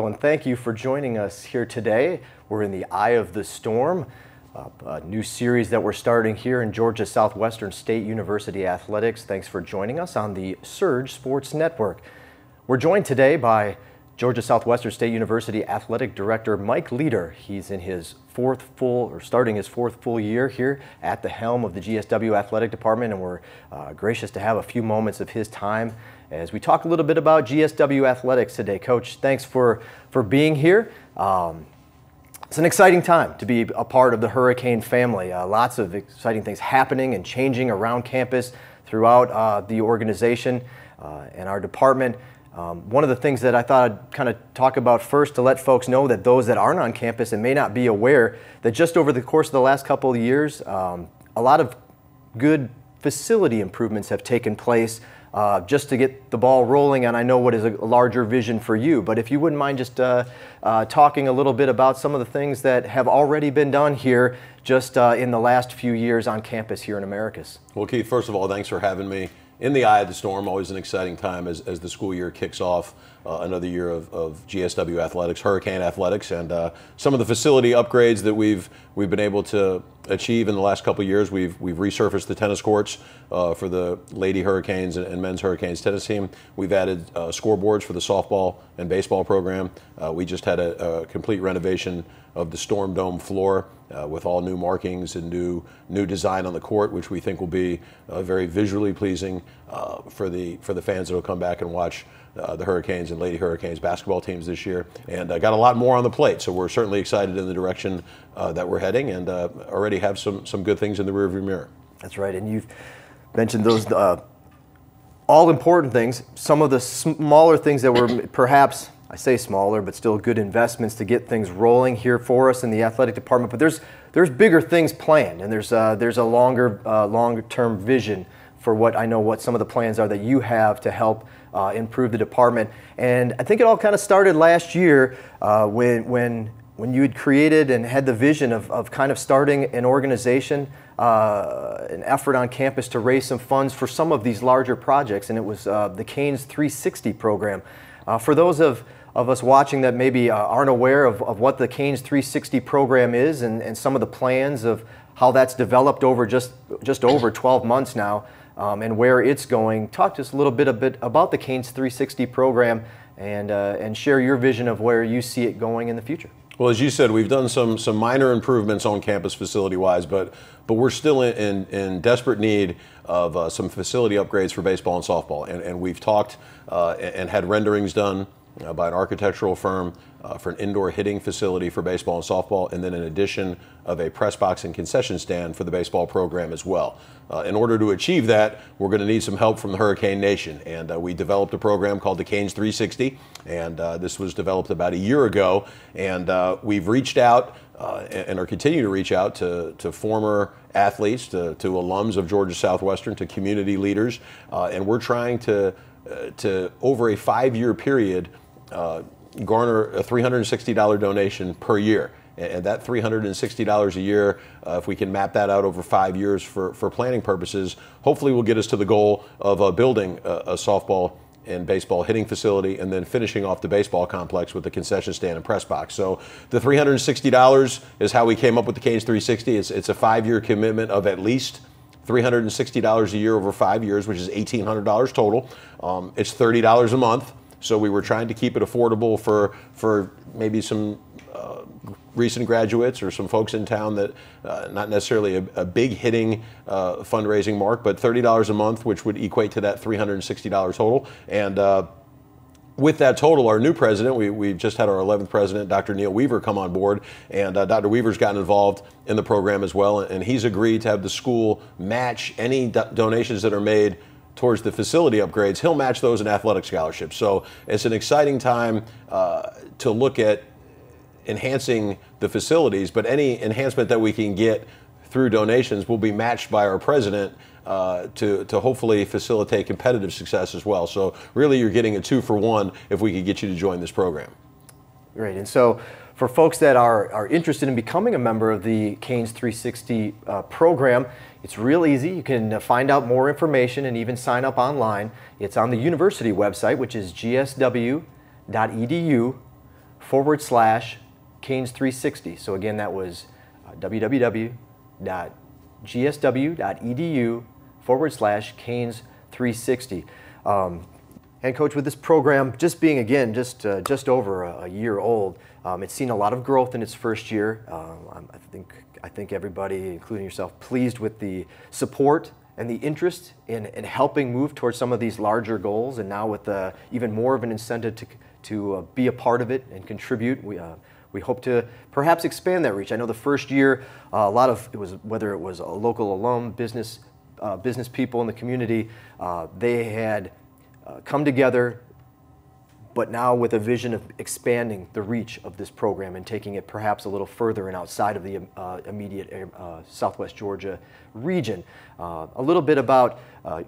Doyle, and thank you for joining us here today. We're in the eye of the storm, a new series that we're starting here in Georgia Southwestern State University Athletics. Thanks for joining us on the Surge Sports Network. We're joined today by Georgia Southwestern State University Athletic Director Mike Leader. He's in his starting his fourth full year here at the helm of the GSW Athletic Department, and we're gracious to have a few moments of his time as we talk a little bit about GSW athletics today. Coach, thanks for being here. It's an exciting time to be a part of the Hurricane family. Lots of exciting things happening and changing around campus throughout the organization and our department. One of the things that I thought I'd kind of talk about first to let folks know that those that aren't on campus and may not be aware that just over the course of the last couple of years, a lot of good facility improvements have taken place just to get the ball rolling, and I know what is a larger vision for you. But if you wouldn't mind just talking a little bit about some of the things that have already been done here just in the last few years on campus here in Americus. Well, Keith, first of all, thanks for having me in the eye of the storm. Always an exciting time as the school year kicks off another year of GSW athletics, Hurricane athletics, and some of the facility upgrades that we've been able to achieve in the last couple of years. We've resurfaced the tennis courts for the Lady Hurricanes and Men's Hurricanes tennis team. We've added scoreboards for the softball and baseball program. We just had a complete renovation of the Storm Dome floor with all new markings and new design on the court, which we think will be very visually pleasing for the fans that will come back and watch the Hurricanes and Lady Hurricanes basketball teams this year. And got a lot more on the plate, so we're certainly excited in the direction that we're heading, and already have some good things in the rearview mirror. That's right, and you've mentioned those all important things. Some of the smaller things that were perhaps, I say smaller, but still good investments to get things rolling here for us in the athletic department. But there's bigger things planned, and there's a longer-term vision for what some of the plans are that you have to help improve the department. And I think it all kind of started last year when you had created and had the vision of kind of starting an organization, an effort on campus to raise some funds for some of these larger projects, and it was the Canes 360 program. For those of us watching that maybe aren't aware of what the Canes 360 program is and some of the plans of how that's developed over just over 12 months now, and where it's going, talk to us a little bit about the Canes 360 program and share your vision of where you see it going in the future. Well, as you said, we've done some minor improvements on campus facility-wise, but we're still in desperate need of some facility upgrades for baseball and softball. And we've talked and had renderings done by an architectural firm for an indoor hitting facility for baseball and softball, and then an addition of a press box and concession stand for the baseball program as well. In order to achieve that, we're going to need some help from the Hurricane Nation, and we developed a program called the Canes 360, and this was developed about a year ago, and we've reached out and are continuing to reach out to former athletes, to alums of Georgia Southwestern, to community leaders, and we're trying to over a 5-year period garner a $360 donation per year. And that $360 a year, if we can map that out over 5 years for planning purposes, hopefully will get us to the goal of building a softball and baseball hitting facility, and then finishing off the baseball complex with the concession stand and press box. So the $360 is how we came up with the Canes 360. It's a 5-year commitment of at least $360 a year over 5 years, which is $1,800 total. It's $30 a month. So we were trying to keep it affordable for maybe some recent graduates or some folks in town that not necessarily a big hitting fundraising mark, but $30 a month, which would equate to that $360 total. And with that total, our new president, we've just had our 11th president, Dr. Neil Weaver, come on board, and Dr. Weaver's gotten involved in the program as well, and he's agreed to have the school match any donations that are made towards the facility upgrades. He'll match those in athletic scholarships. So it's an exciting time to look at enhancing the facilities, but any enhancement that we can get through donations will be matched by our president to hopefully facilitate competitive success as well. So really you're getting a 2-for-1 if we could get you to join this program. Great. And so for folks that are interested in becoming a member of the Canes 360 program, it's real easy. You can find out more information and even sign up online. It's on the university website, which is gsw.edu www.gsw.edu/Canes360. So again, that was www.gsw.edu/Canes360. And Coach, with this program just being, again, just over a year old, it's seen a lot of growth in its first year. I think everybody, including yourself, pleased with the support and the interest in helping move towards some of these larger goals, and now with even more of an incentive to be a part of it and contribute. We hope to perhaps expand that reach. I know the first year, whether it was a local alum, business people in the community, they had come together, but now with a vision of expanding the reach of this program and taking it perhaps a little further and outside of the immediate Southwest Georgia region. A little bit about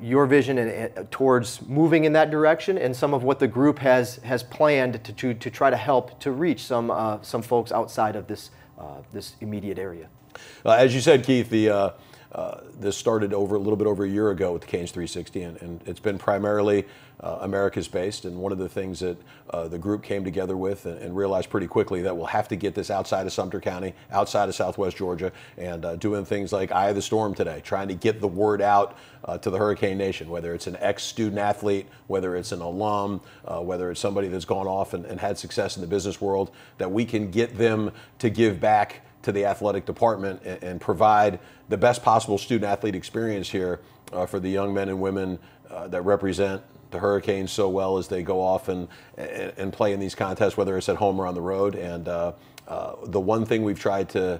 your vision and towards moving in that direction, and some of what the group has planned to try to help to reach some folks outside of this immediate area. As you said, Keith, this started a little bit over a year ago with the Canes 360, and it's been primarily Americas based. And one of the things that the group came together with and realized pretty quickly that we'll have to get this outside of Sumter County, outside of Southwest Georgia, and doing things like Eye of the Storm today, trying to get the word out to the Hurricane Nation, whether it's an ex-student athlete, whether it's an alum, whether it's somebody that's gone off and had success in the business world, that we can get them to give back to the athletic department and provide the best possible student-athlete experience here for the young men and women that represent the Hurricanes so well as they go off and play in these contests, whether it's at home or on the road. And the one thing we've tried to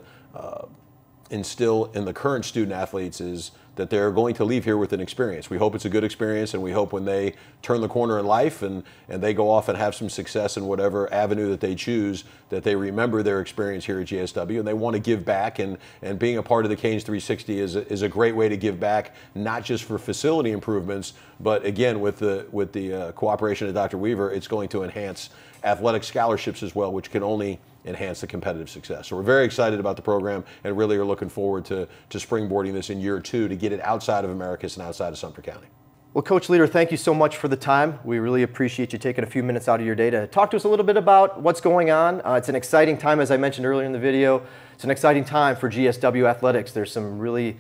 instill in the current student-athletes is that they're going to leave here with an experience. We hope it's a good experience, and we hope when they turn the corner in life and they go off and have some success in whatever avenue that they choose, that they remember their experience here at GSW and they want to give back. And being a part of the Canes 360 is a great way to give back, not just for facility improvements, but again, with the cooperation of Dr. Weaver, it's going to enhance athletic scholarships as well, which can only enhance the competitive success. So we're very excited about the program and really are looking forward to springboarding this in year 2 to get it outside of Americus and outside of Sumter County. Well, Coach Leader, thank you so much for the time. We really appreciate you taking a few minutes out of your day to talk to us a little bit about what's going on. It's an exciting time, as I mentioned earlier in the video. It's an exciting time for GSW Athletics. There's some really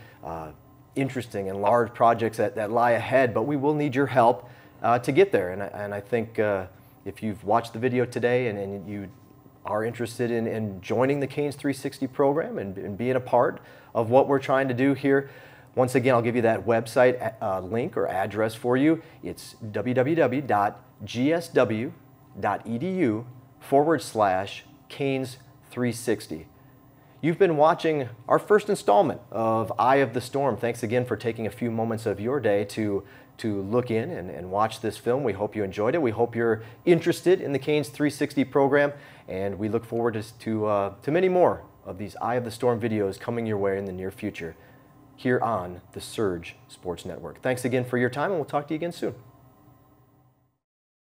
interesting and large projects that lie ahead, but we will need your help to get there. And I think if you've watched the video today and you are interested in joining the Canes 360 program and being a part of what we're trying to do here, once again, I'll give you that website link or address for you. It's www.gsw.edu/Canes360. You've been watching our first installment of Eye of the Storm. Thanks again for taking a few moments of your day to look in and watch this film. We hope you enjoyed it. We hope you're interested in the Canes 360 program, and we look forward to many more of these Eye of the Storm videos coming your way in the near future here on the Surge Sports Network. Thanks again for your time, and we'll talk to you again soon.